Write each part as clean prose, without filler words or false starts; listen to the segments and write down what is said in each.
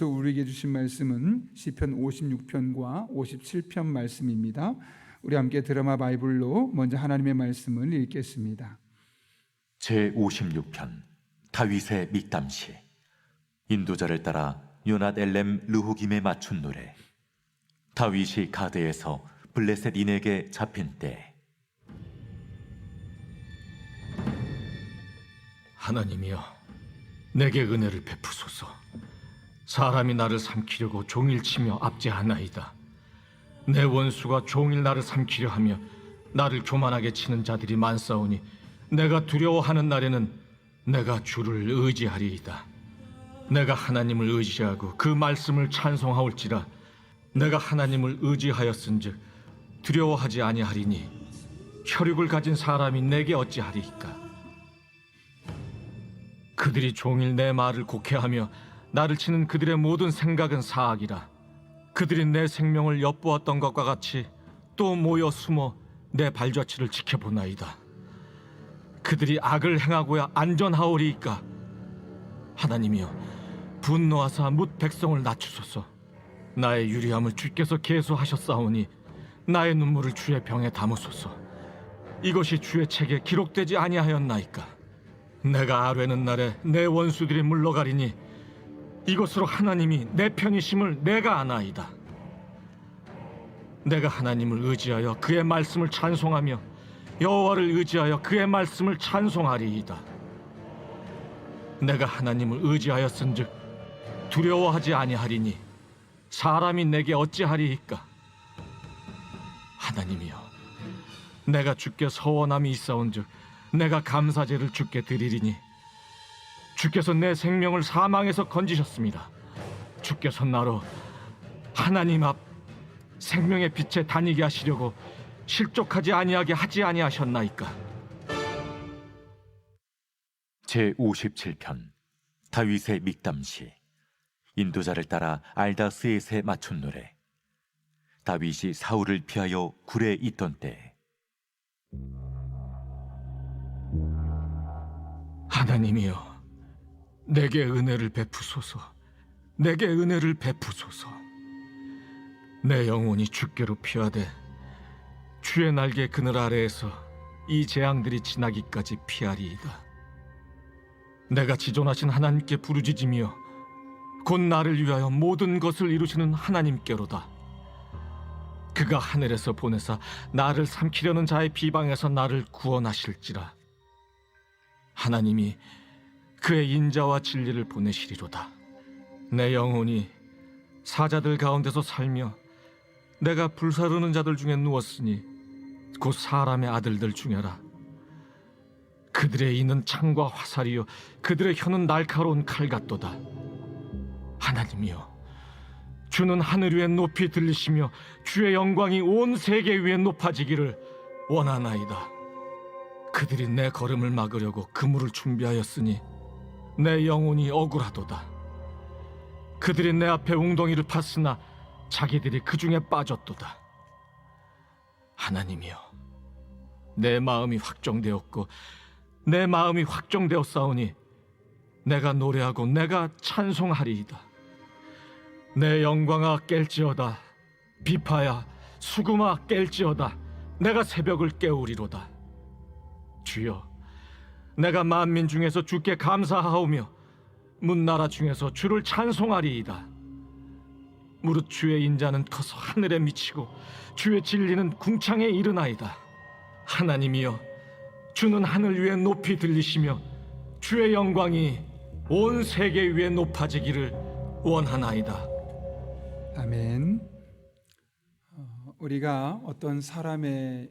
우리에게 주신 말씀은 시편 56편과 57편 말씀입니다. 우리 함께 드라마 바이블로 먼저 하나님의 말씀을 읽겠습니다. 제56편 다윗의 믹담시. 인도자를 따라 요낫 엘렘 르호김에 맞춘 노래. 다윗이 가드에서 블레셋 인에게 잡힌 때. 하나님이여, 내게 은혜를 베푸소서. 사람이 나를 삼키려고 종일치며 압제하나이다. 내 원수가 종일 나를 삼키려 하며 나를 교만하게 치는 자들이 많사오니 내가 두려워하는 날에는 내가 주를 의지하리이다. 내가 하나님을 의지하고 그 말씀을 찬송하올지라. 내가 하나님을 의지하였은즉 두려워하지 아니하리니 혈육을 가진 사람이 내게 어찌하리이까. 그들이 종일 내 말을 곡해하며 나를 치는 그들의 모든 생각은 사악이라. 그들이 내 생명을 엿보았던 것과 같이 또 모여 숨어 내 발자취를 지켜보나이다. 그들이 악을 행하고야 안전하오리이까. 하나님이여, 분노하사 뭇 백성을 낮추소서. 나의 유리함을 주께서 계수하셨사오니 나의 눈물을 주의 병에 담으소서. 이것이 주의 책에 기록되지 아니하였나이까. 내가 아뢰는 날에 내 원수들이 물러가리니 이것으로 하나님이 내 편이심을 내가 아나이다. 내가 하나님을 의지하여 그의 말씀을 찬송하며 여호와를 의지하여 그의 말씀을 찬송하리이다. 내가 하나님을 의지하였은즉 두려워하지 아니하리니 사람이 내게 어찌하리이까. 하나님이여, 내가 주께 서원함이 있사온즉 내가 감사제를 주께 드리리니 주께서 내 생명을 사망에서 건지셨습니다. 주께서 나로 하나님 앞 생명의 빛에 다니게 하시려고 실족하지 아니하게 하지 아니하셨나이까. 제57편 다윗의 믹담시. 인도자를 따라 알다스엣에 맞춘 노래. 다윗이 사울을 피하여 굴에 있던 때. 하나님이여, 내게 은혜를 베푸소서. 내게 은혜를 베푸소서. 내 영혼이 주께로 피하되 주의 날개 그늘 아래에서 이 재앙들이 지나기까지 피하리이다. 내가 지존하신 하나님께 부르짖으며 곧 나를 위하여 모든 것을 이루시는 하나님께로다. 그가 하늘에서 보내사 나를 삼키려는 자의 비방에서 나를 구원하실지라. 하나님이 그의 인자와 진리를 보내시리로다. 내 영혼이 사자들 가운데서 살며 내가 불사르는 자들 중에 누웠으니 곧 사람의 아들들 중에라. 그들의 이는 창과 화살이요 그들의 혀는 날카로운 칼 같도다. 하나님이여, 주는 하늘 위에 높이 들리시며 주의 영광이 온 세계 위에 높아지기를 원하나이다. 그들이 내 걸음을 막으려고 그물을 준비하였으니 내 영혼이 억울하도다. 그들이 내 앞에 웅덩이를 팠으나 자기들이 그 중에 빠졌도다. 하나님이여, 내 마음이 확정되었고 내 마음이 확정되었사오니 내가 노래하고 내가 찬송하리이다. 내 영광아 깰지어다. 비파야 수금아 깰지어다. 내가 새벽을 깨우리로다. 주여, 내가 만민 중에서 주께 감사하오며 문나라 중에서 주를 찬송하리이다. 무릇 주의 인자는 커서 하늘에 미치고 주의 진리는 궁창에 이르나이다. 하나님이여, 주는 하늘 위에 높이 들리시며 주의 영광이 온 세계 위에 높아지기를 원하나이다. 아멘. 우리가 어떤 사람에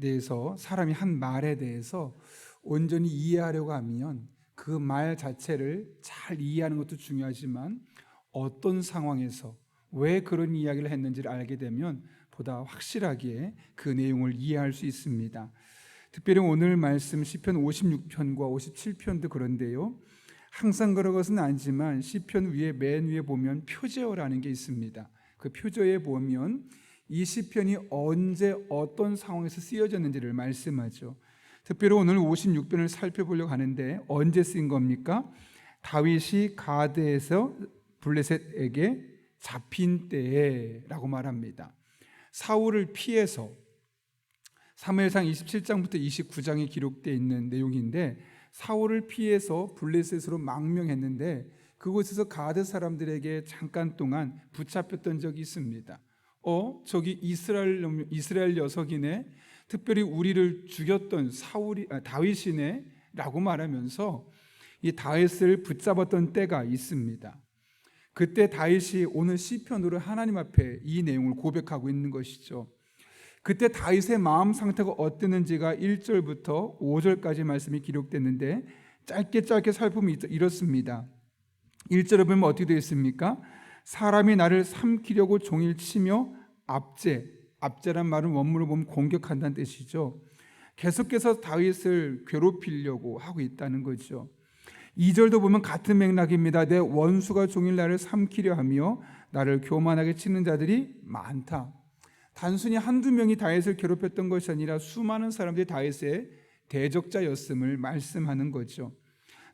대해서, 사람이 한 말에 대해서 온전히 이해하려고 하면 그 말 자체를 잘 이해하는 것도 중요하지만 어떤 상황에서 왜 그런 이야기를 했는지를 알게 되면 보다 확실하게 그 내용을 이해할 수 있습니다. 특별히 오늘 말씀 시편 56편과 57편도 그런데요, 항상 그런 것은 아니지만 시편 위에 맨 위에 보면 표제어라는 게 있습니다. 그 표제어에 보면 이 시편이 언제 어떤 상황에서 쓰여졌는지를 말씀하죠. 특별히 오늘 56편을 살펴보려고 하는데 언제 쓰인 겁니까? 다윗이 가드에서 블레셋에게 잡힌 때라고 말합니다. 사울을 피해서 사무엘상 27장부터 29장에 기록되어 있는 내용인데, 사울을 피해서 블레셋으로 망명했는데 그곳에서 가드 사람들에게 잠깐 동안 붙잡혔던 적이 있습니다. 저기 이스라엘 녀석이네, 특별히 우리를 죽였던 다윗이네 라고 말하면서 이 다윗을 붙잡았던 때가 있습니다. 그때 다윗이 오늘 시편으로 하나님 앞에 이 내용을 고백하고 있는 것이죠. 그때 다윗의 마음 상태가 어땠는지가 1절부터 5절까지 말씀이 기록됐는데, 짧게 살펴보면 이렇습니다. 1절에 보면 어떻게 되어 있습니까? 사람이 나를 삼키려고 종일 치며 압제란 말은 원문을 보면 공격한다는 뜻이죠. 계속해서 다윗을 괴롭히려고 하고 있다는 거죠. 2절도 보면 같은 맥락입니다. 내 원수가 종일 나를 삼키려 하며 나를 교만하게 치는 자들이 많다. 단순히 한두 명이 다윗을 괴롭혔던 것이 아니라 수많은 사람들이 다윗의 대적자였음을 말씀하는 거죠.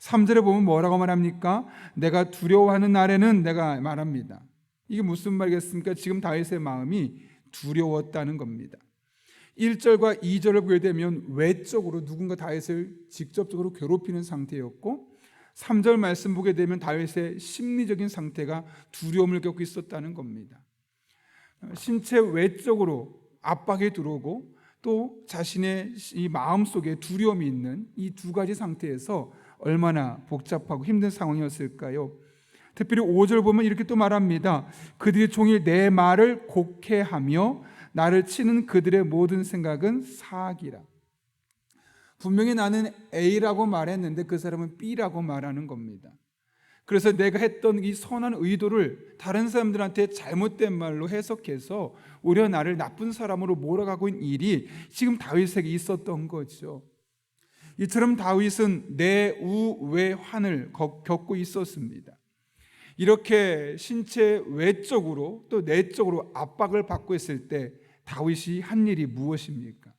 3절에 보면 뭐라고 말합니까? 내가 두려워하는 날에는 내가 말합니다. 이게 무슨 말이겠습니까? 지금 다윗의 마음이 두려웠다는 겁니다. 1절과 2절을 보게 되면 외적으로 누군가 다윗을 직접적으로 괴롭히는 상태였고, 3절 말씀 보게 되면 다윗의 심리적인 상태가 두려움을 겪고 있었다는 겁니다. 신체 외적으로 압박이 들어오고 또 자신의 이 마음속에 두려움이 있는 이 두 가지 상태에서 얼마나 복잡하고 힘든 상황이었을까요? 특별히 5절 보면 이렇게 또 말합니다. 그들이 종일 내 말을 곡해하며 나를 치는 그들의 모든 생각은 사악이라. 분명히 나는 A라고 말했는데 그 사람은 B라고 말하는 겁니다. 그래서 내가 했던 이 선한 의도를 다른 사람들한테 잘못된 말로 해석해서 오히려 나를 나쁜 사람으로 몰아가고 있는 일이 지금 다윗에게 있었던 거죠. 이처럼 다윗은 내우외환을 겪고 있었습니다. 이렇게 신체 외적으로 또 내적으로 압박을 받고 있을 때 다윗이 한 일이 무엇입니까?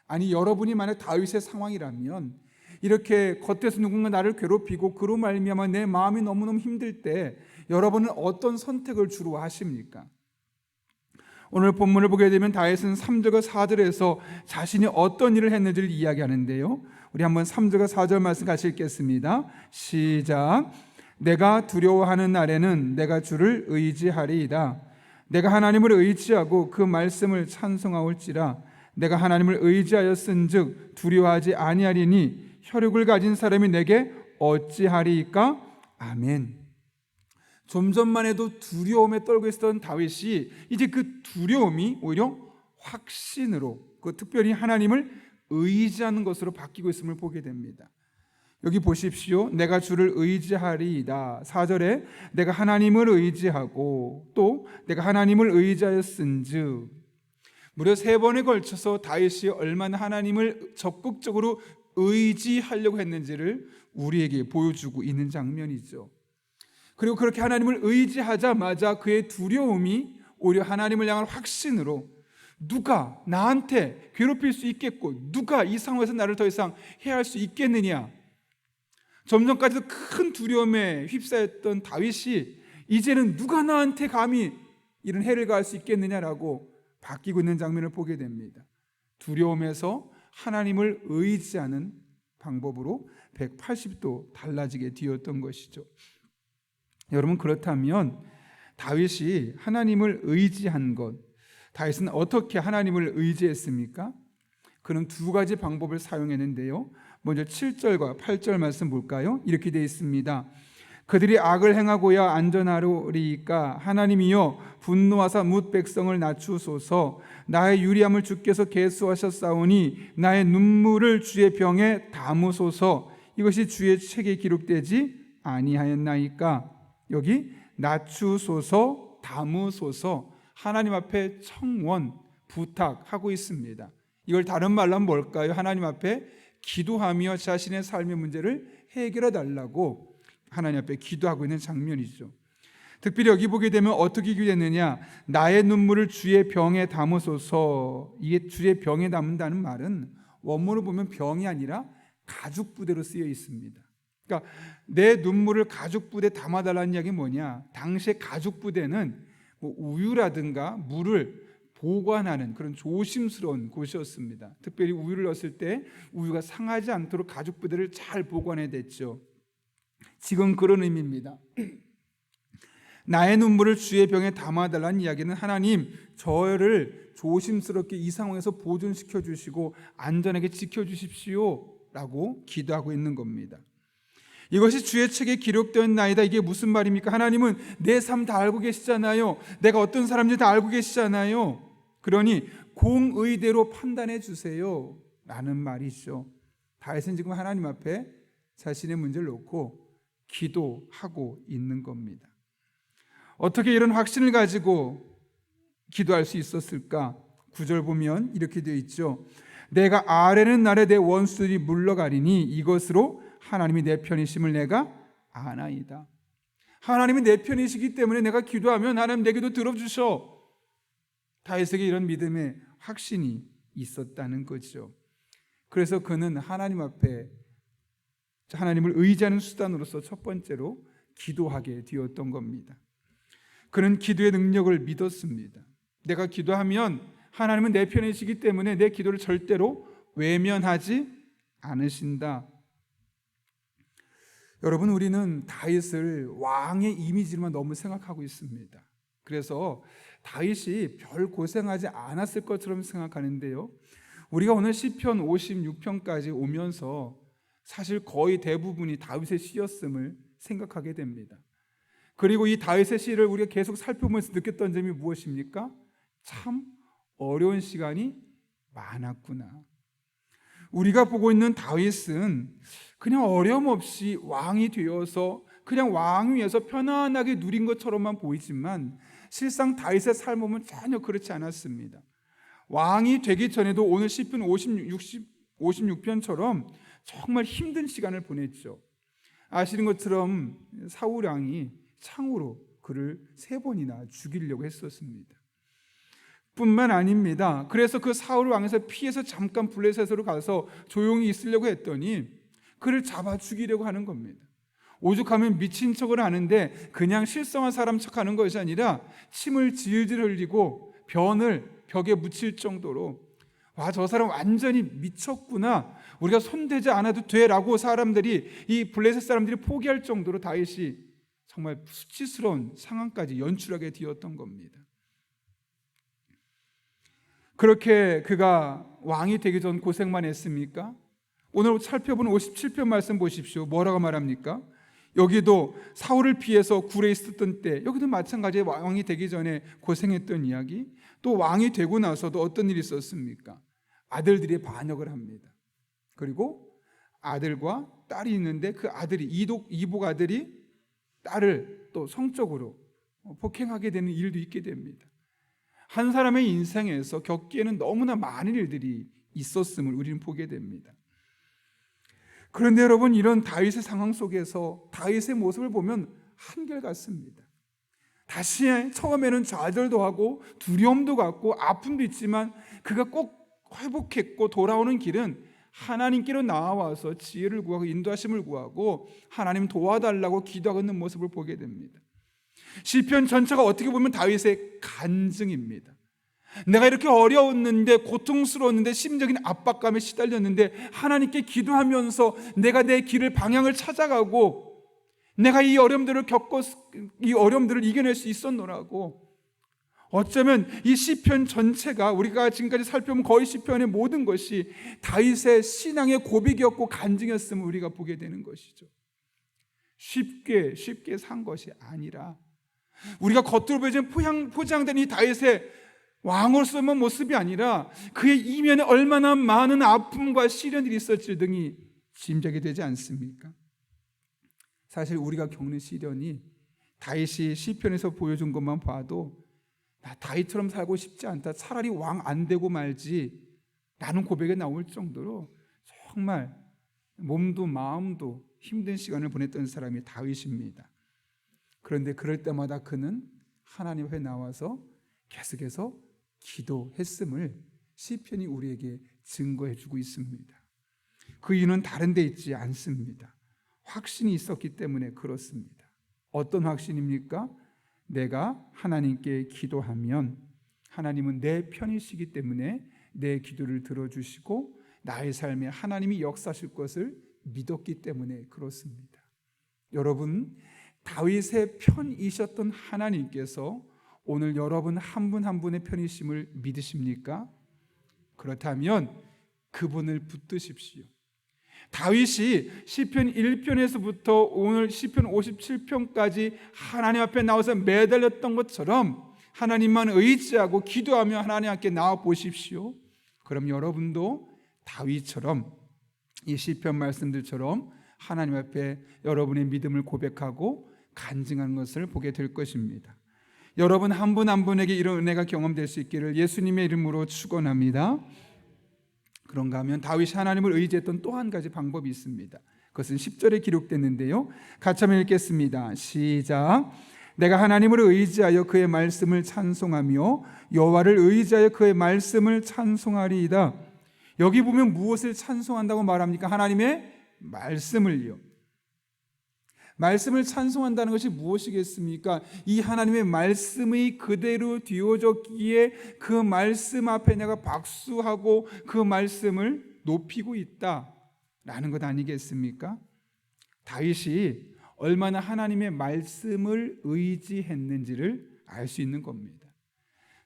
아니, 여러분이 만약 다윗의 상황이라면 이렇게 겉에서 누군가 나를 괴롭히고 그로 말미암아 내 마음이 너무너무 힘들 때 여러분은 어떤 선택을 주로 하십니까? 오늘 본문을 보게 되면 다윗은 3절과 4절에서 자신이 어떤 일을 했는지를 이야기하는데요. 우리 한번 3절과 4절 말씀 같이 읽겠습니다. 시작. 내가 두려워하는 날에는 내가 주를 의지하리이다. 내가 하나님을 의지하고 그 말씀을 찬송하올지라. 내가 하나님을 의지하였은즉 두려워하지 아니하리니 혈육을 가진 사람이 내게 어찌하리이까? 아멘. 좀 전만 해도 두려움에 떨고 있었던 다윗이 이제 그 두려움이 오히려 확신으로, 특별히 하나님을 의지하는 것으로 바뀌고 있음을 보게 됩니다. 여기 보십시오. 내가 주를 의지하리이다. 4절에 내가 하나님을 의지하고 또 내가 하나님을 의지하였은즉, 무려 3번에 걸쳐서 다윗이 얼마나 하나님을 적극적으로 의지하려고 했는지를 우리에게 보여주고 있는 장면이죠. 그리고 그렇게 하나님을 의지하자마자 그의 두려움이 오히려 하나님을 향한 확신으로, 누가 나한테 괴롭힐 수 있겠고 누가 이 상황에서 나를 더 이상 해할 수 있겠느냐, 점점까지도 큰 두려움에 휩싸였던 다윗이 이제는 누가 나한테 감히 이런 해를 가할 수 있겠느냐라고 바뀌고 있는 장면을 보게 됩니다. 두려움에서 하나님을 의지하는 방법으로 180도 달라지게 되었던 것이죠. 여러분, 그렇다면 다윗이 하나님을 의지한 것, 다윗은 어떻게 하나님을 의지했습니까? 그는 2가지 방법을 사용했는데요. 먼저 7절과 8절 말씀 볼까요? 이렇게 되어 있습니다. 그들이 악을 행하고야 안전하리이까 하나님이여 분노하사 뭇 백성을 낮추소서. 나의 유리함을 주께서 계수하셨사오니 나의 눈물을 주의 병에 담으소서. 이것이 주의 책에 기록되지 아니하였나이까. 여기 낮추소서, 담으소서, 하나님 앞에 청원, 부탁하고 있습니다. 이걸 다른 말로 하면 뭘까요? 하나님 앞에 기도하며 자신의 삶의 문제를 해결해 달라고 하나님 앞에 기도하고 있는 장면이죠. 특별히 여기 보게 되면 어떻게 기도했느냐, 나의 눈물을 주의 병에 담으소서. 이게 주의 병에 담는다는 말은 원문을 보면 병이 아니라 가죽 부대로 쓰여 있습니다. 그러니까 내 눈물을 가죽 부대에 담아달라는 이야기 뭐냐? 당시의 가죽 부대는 뭐 우유라든가 물을 보관하는 그런 조심스러운 곳이었습니다. 특별히 우유를 넣었을 때 우유가 상하지 않도록 가죽 부대를 잘 보관해야 됐죠. 지금 그런 의미입니다. 나의 눈물을 주의 병에 담아달라는 이야기는 하나님 저를 조심스럽게 이 상황에서 보존시켜 주시고 안전하게 지켜주십시오 라고 기도하고 있는 겁니다. 이것이 주의 책에 기록되어 나이다. 이게 무슨 말입니까? 하나님은 내 삶 다 알고 계시잖아요. 내가 어떤 사람인지 다 알고 계시잖아요. 그러니 공의대로 판단해 주세요 라는 말이죠. 다윗은 지금 하나님 앞에 자신의 문제를 놓고 기도하고 있는 겁니다. 어떻게 이런 확신을 가지고 기도할 수 있었을까? 9절 보면 이렇게 되어 있죠. 내가 아뢰는 날에 내 원수들이 물러가리니 이것으로 하나님이 내 편이심을 내가 아나이다. 하나님이 내 편이시기 때문에 내가 기도하면 하나님 내 기도 들어주셔. 다윗에게 이런 믿음의 확신이 있었다는 거죠. 그래서 그는 하나님 앞에 하나님을 의지하는 수단으로서 첫 번째로 기도하게 되었던 겁니다. 그는 기도의 능력을 믿었습니다. 내가 기도하면 하나님은 내 편이시기 때문에 내 기도를 절대로 외면하지 않으신다. 여러분, 우리는 다윗을 왕의 이미지로만 너무 생각하고 있습니다. 그래서 다윗이 별 고생하지 않았을 것처럼 생각하는데요, 우리가 오늘 시편 56편까지 오면서 사실 거의 대부분이 다윗의 시였음을 생각하게 됩니다. 그리고 이 다윗의 시를 우리가 계속 살펴보면서 느꼈던 점이 무엇입니까? 참 어려운 시간이 많았구나. 우리가 보고 있는 다윗은 그냥 어려움 없이 왕이 되어서 그냥 왕 위에서 편안하게 누린 것처럼만 보이지만 실상 다윗의 삶은 전혀 그렇지 않았습니다. 왕이 되기 전에도 오늘 시편 56편처럼 정말 힘든 시간을 보냈죠. 아시는 것처럼 사울 왕이 창으로 그를 3번이나 죽이려고 했었습니다. 뿐만 아닙니다. 그래서 그 사울 왕에서 피해서 잠깐 블레셋으로 가서 조용히 있으려고 했더니 그를 잡아 죽이려고 하는 겁니다. 오죽하면 미친 척을 하는데 그냥 실성한 사람 척하는 것이 아니라 침을 질질 흘리고 변을 벽에 묻힐 정도로 와, 저 사람 완전히 미쳤구나, 우리가 손대지 않아도 돼라고 사람들이, 이 블레셋 사람들이 포기할 정도로 다윗이 정말 수치스러운 상황까지 연출하게 되었던 겁니다. 그렇게 그가 왕이 되기 전 고생만 했습니까? 오늘 살펴본 57편 말씀 보십시오. 뭐라고 말합니까? 여기도 사울을 피해서 굴에 있었던 때, 여기도 마찬가지로 왕이 되기 전에 고생했던 이야기, 또 왕이 되고 나서도 어떤 일이 있었습니까? 아들들이 반역을 합니다. 그리고 아들과 딸이 있는데 그 아들이 이복 아들이 딸을 또 성적으로 폭행하게 되는 일도 있게 됩니다. 한 사람의 인생에서 겪기에는 너무나 많은 일들이 있었음을 우리는 보게 됩니다. 그런데 여러분, 이런 다윗의 상황 속에서 다윗의 모습을 보면 한결같습니다. 다시 처음에는 좌절도 하고 두려움도 갖고 아픔도 있지만 그가 꼭 회복했고 돌아오는 길은 하나님께로 나와서 지혜를 구하고 인도하심을 구하고 하나님 도와달라고 기도하고 있는 모습을 보게 됩니다. 시편 전체가 어떻게 보면 다윗의 간증입니다. 내가 이렇게 어려웠는데, 고통스러웠는데, 심적인 압박감에 시달렸는데 하나님께 기도하면서 내가 내 길을, 방향을 찾아가고 내가 이 어려움들을 이 어려움들을 이겨낼 수 있었노라고. 어쩌면 이 시편 전체가, 우리가 지금까지 살펴본 거의 시편의 모든 것이 다윗의 신앙의 고백이었고 간증이었음을 우리가 보게 되는 것이죠. 쉽게 산 것이 아니라 우리가 겉으로 보여지는 포장된 이 다윗의 왕으로서만 모습이 아니라 그의 이면에 얼마나 많은 아픔과 시련들이 있었지 등이 짐작이 되지 않습니까? 사실 우리가 겪는 시련이 다윗이 시편에서 보여준 것만 봐도 나 다윗처럼 살고 싶지 않다, 차라리 왕 안 되고 말지 라는 고백에 나올 정도로 정말 몸도 마음도 힘든 시간을 보냈던 사람이 다윗입니다. 그런데 그럴 때마다 그는 하나님 앞에 나와서 계속해서 기도했음을 시편이 우리에게 증거해 주고 있습니다. 그 이유는 다른 데 있지 않습니다. 확신이 있었기 때문에 그렇습니다. 어떤 확신입니까? 내가 하나님께 기도하면 하나님은 내 편이시기 때문에 내 기도를 들어주시고 나의 삶에 하나님이 역사하실 것을 믿었기 때문에 그렇습니다. 여러분, 다윗의 편이셨던 하나님께서 오늘 여러분 한 분 한 분의 편이심을 믿으십니까? 그렇다면 그분을 붙드십시오. 다윗이 시편 1편에서부터 오늘 시편 57편까지 하나님 앞에 나와서 매달렸던 것처럼 하나님만 의지하고 기도하며 하나님 앞에 나와 보십시오. 그럼 여러분도 다윗처럼 이 시편 말씀들처럼 하나님 앞에 여러분의 믿음을 고백하고 간증하는 것을 보게 될 것입니다. 여러분 한 분 한 분에게 이런 은혜가 경험될 수 있기를 예수님의 이름으로 축원합니다. 그런가 하면 다윗이 하나님을 의지했던 또 한 가지 방법이 있습니다. 그것은 10절에 기록됐는데요. 같이 한번 읽겠습니다. 시작. 내가 하나님을 의지하여 그의 말씀을 찬송하며 여호와를 의지하여 그의 말씀을 찬송하리이다. 여기 보면 무엇을 찬송한다고 말합니까? 하나님의 말씀을요. 말씀을 찬송한다는 것이 무엇이겠습니까? 이 하나님의 말씀이 그대로 뒤어졌기에 그 말씀 앞에 내가 박수하고 그 말씀을 높이고 있다라는 것 아니겠습니까? 다윗이 얼마나 하나님의 말씀을 의지했는지를 알 수 있는 겁니다.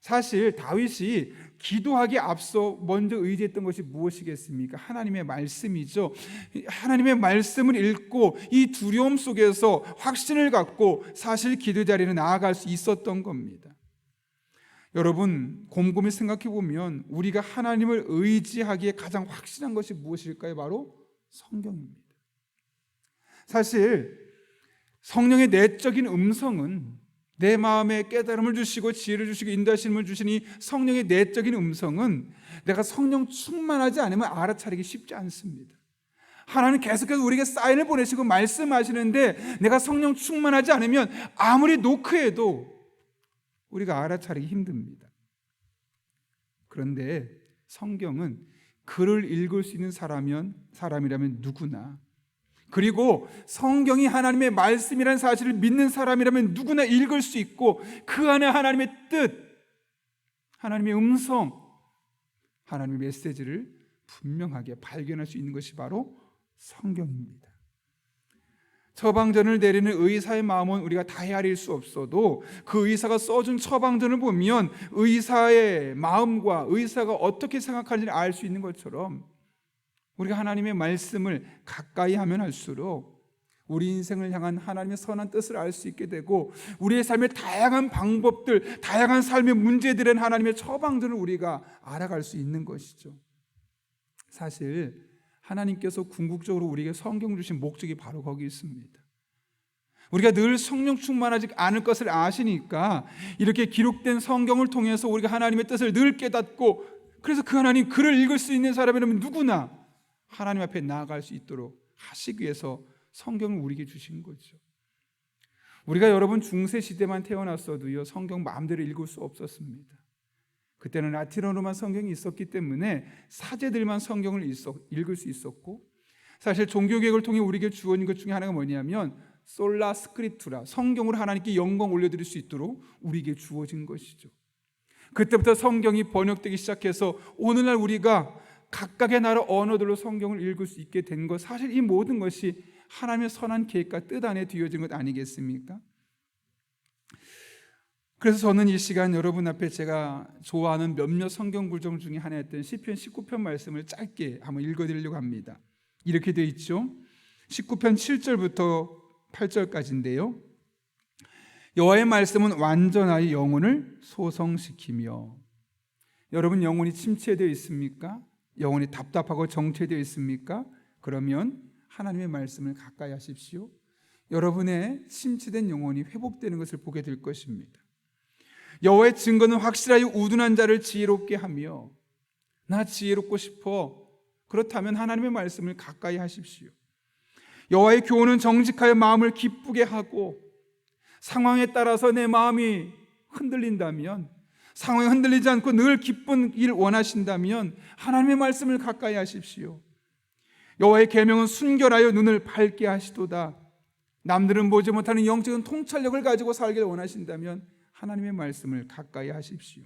사실 다윗이 기도하기에 앞서 먼저 의지했던 것이 무엇이겠습니까? 하나님의 말씀이죠. 하나님의 말씀을 읽고 이 두려움 속에서 확신을 갖고 사실 기도 자리에 나아갈 수 있었던 겁니다. 여러분, 곰곰이 생각해 보면 우리가 하나님을 의지하기에 가장 확실한 것이 무엇일까요? 바로 성경입니다. 사실 성령의 내적인 음성은 내 마음에 깨달음을 주시고 지혜를 주시고 인도하심을 주시니 성령의 내적인 음성은 내가 성령 충만하지 않으면 알아차리기 쉽지 않습니다. 하나님 계속해서 우리에게 사인을 보내시고 말씀하시는데 내가 성령 충만하지 않으면 아무리 노크해도 우리가 알아차리기 힘듭니다. 그런데 성경은 글을 읽을 수 있는 사람이라면 누구나, 그리고 성경이 하나님의 말씀이라는 사실을 믿는 사람이라면 누구나 읽을 수 있고 그 안에 하나님의 뜻, 하나님의 음성, 하나님의 메시지를 분명하게 발견할 수 있는 것이 바로 성경입니다. 처방전을 내리는 의사의 마음은 우리가 다 헤아릴 수 없어도 그 의사가 써준 처방전을 보면 의사의 마음과 의사가 어떻게 생각하는지를 알 수 있는 것처럼 우리가 하나님의 말씀을 가까이 하면 할수록 우리 인생을 향한 하나님의 선한 뜻을 알 수 있게 되고 우리의 삶의 다양한 방법들, 다양한 삶의 문제들은 하나님의 처방전을 우리가 알아갈 수 있는 것이죠. 사실 하나님께서 궁극적으로 우리에게 성경 주신 목적이 바로 거기 있습니다. 우리가 늘 성령 충만하지 않을 것을 아시니까 이렇게 기록된 성경을 통해서 우리가 하나님의 뜻을 늘 깨닫고 그래서 그 하나님 글을 읽을 수 있는 사람이라면 누구나 하나님 앞에 나아갈 수 있도록 하시기 위해서 성경을 우리에게 주신 거죠. 우리가 여러분 중세 시대만 태어났어도요 성경 마음대로 읽을 수 없었습니다. 그때는 라틴어로만 성경이 있었기 때문에 사제들만 성경을 읽을 수 있었고, 사실 종교개혁을 통해 우리에게 주어진 것 중에 하나가 뭐냐면 솔라 스크립투라, 성경으로 하나님께 영광 올려드릴 수 있도록 우리에게 주어진 것이죠. 그때부터 성경이 번역되기 시작해서 오늘날 우리가 각각의 나라 언어들로 성경을 읽을 수 있게 된 것, 사실 이 모든 것이 하나님의 선한 계획과 뜻 안에 뒤어진 것 아니겠습니까? 그래서 저는 이 시간 여러분 앞에 제가 좋아하는 몇몇 성경 구절 중에 하나였던 시편 19편 말씀을 짧게 한번 읽어드리려고 합니다. 이렇게 되어 있죠. 19편 7절부터 8절까지인데요. 여호와의 말씀은 완전하여 영혼을 소성시키며. 여러분 영혼이 침체되어 있습니까? 영혼이 답답하고 정체되어 있습니까? 그러면 하나님의 말씀을 가까이 하십시오. 여러분의 침체된 영혼이 회복되는 것을 보게 될 것입니다. 여호와의 증거는 확실하여 우둔한 자를 지혜롭게 하며, 나 지혜롭고 싶어. 그렇다면 하나님의 말씀을 가까이 하십시오. 여호와의 교훈은 정직하여 마음을 기쁘게 하고, 상황에 따라서 내 마음이 흔들린다면, 상황이 흔들리지 않고 늘 기쁜 일 원하신다면 하나님의 말씀을 가까이 하십시오. 여호와의 계명은 순결하여 눈을 밝게 하시도다. 남들은 보지 못하는 영적인 통찰력을 가지고 살기를 원하신다면 하나님의 말씀을 가까이 하십시오.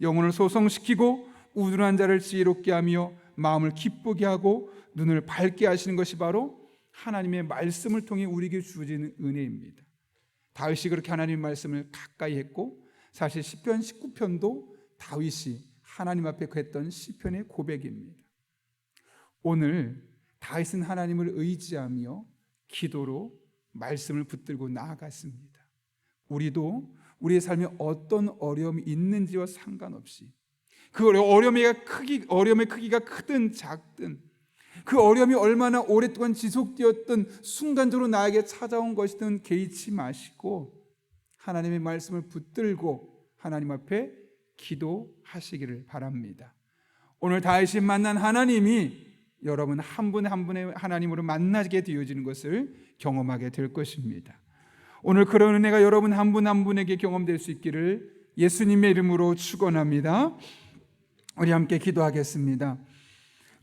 영혼을 소성시키고 우둔한 자를 지혜롭게 하며 마음을 기쁘게 하고 눈을 밝게 하시는 것이 바로 하나님의 말씀을 통해 우리에게 주어지는 은혜입니다. 다윗이 그렇게 하나님의 말씀을 가까이 했고, 사실 시편 19편도 다윗이 하나님 앞에 했던 시편의 고백입니다. 오늘 다윗은 하나님을 의지하며 기도로 말씀을 붙들고 나아갔습니다. 우리도 우리의 삶에 어떤 어려움이 있는지와 상관없이 그 어려움의 크기가 크든 작든, 그 어려움이 얼마나 오랫동안 지속되었든 순간적으로 나에게 찾아온 것이든 개의치 마시고 하나님의 말씀을 붙들고 하나님 앞에 기도하시기를 바랍니다. 오늘 다윗이 만난 하나님이 여러분 한 분 한 분의 하나님으로 만나게 되어지는 것을 경험하게 될 것입니다. 오늘 그런 은혜가 여러분 한 분 한 분에게 경험될 수 있기를 예수님의 이름으로 축원합니다. 우리 함께 기도하겠습니다.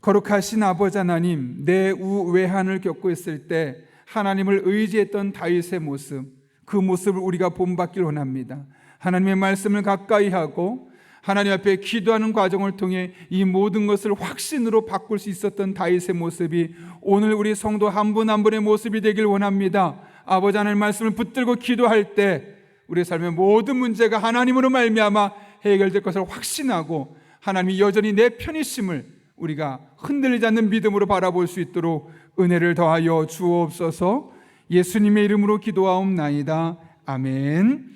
거룩하신 아버지 하나님, 내 우외한을 겪고 있을 때 하나님을 의지했던 다윗의 모습, 그 모습을 우리가 본받기를 원합니다. 하나님의 말씀을 가까이 하고 하나님 앞에 기도하는 과정을 통해 이 모든 것을 확신으로 바꿀 수 있었던 다윗의 모습이 오늘 우리 성도 한 분 한 분의 모습이 되길 원합니다. 아버지 하나님의 말씀을 붙들고 기도할 때 우리의 삶의 모든 문제가 하나님으로 말미암아 해결될 것을 확신하고 하나님이 여전히 내 편이심을 우리가 흔들리지 않는 믿음으로 바라볼 수 있도록 은혜를 더하여 주옵소서. 예수님의 이름으로 기도하옵나이다. 아멘.